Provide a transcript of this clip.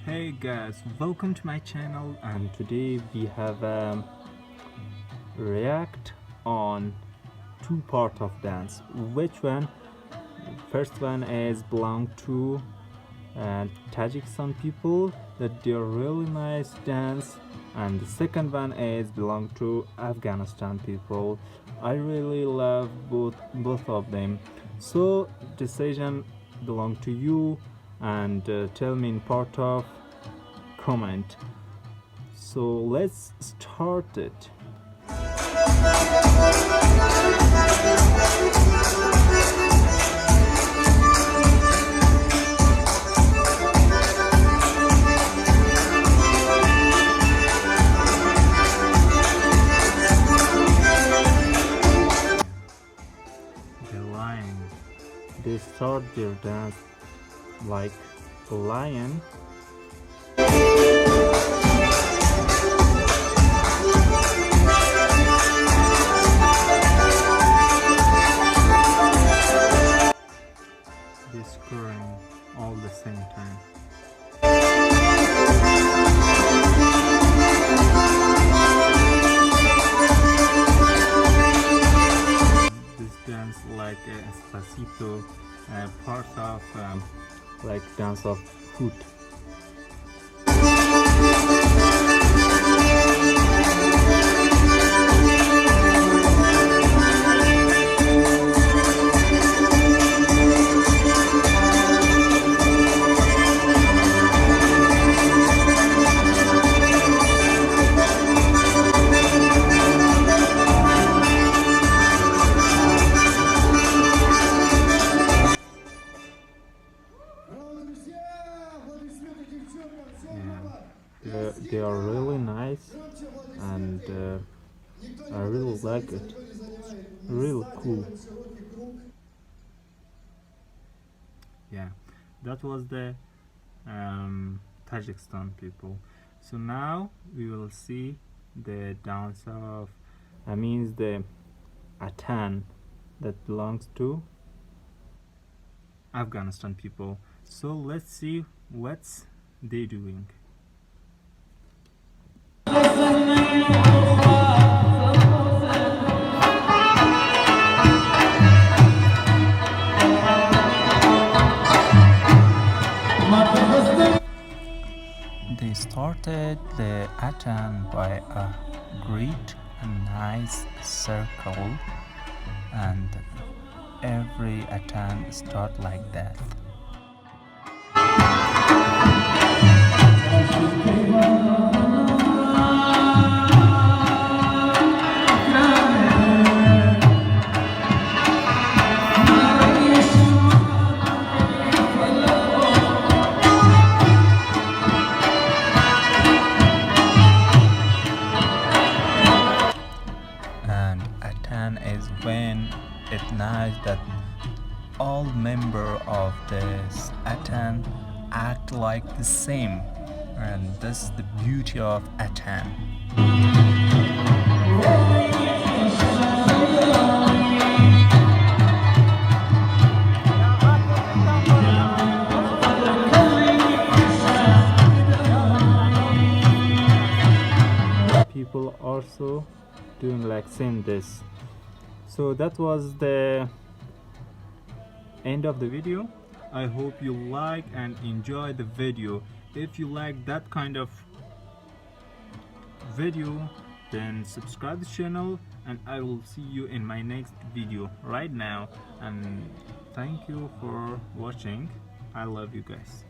Hey guys, welcome to my channel, and today we have react on two part of dance. Which one? First one is belong to Tajikistan people, that they are really nice dance, and the second one is belong to Afghanistan people. I really love both of them, so decision belong to you, and tell me in part of comment. So let's start it. The lion, they start their dance like a lion. They're scurrying all the same time. This dance like a Espacito, part of like dance of foot. They are really nice, and I really like it. Really cool. Yeah, that was the Tajikistan people. So now we will see the dance of, the Attan, that belongs to Afghanistan people. So let's see what's they doing. They started the Attan by a great and nice circle, and every Attan start like that. And Attan is when it's nice that all member of this Attan act like the same, and this is the beauty of Attan. People also doing like same this. So that was the end of the video. I hope you like and enjoy the video. If you like that kind of video, then subscribe the channel, and I will see you in my next video right now. And thank you for watching. I love you guys.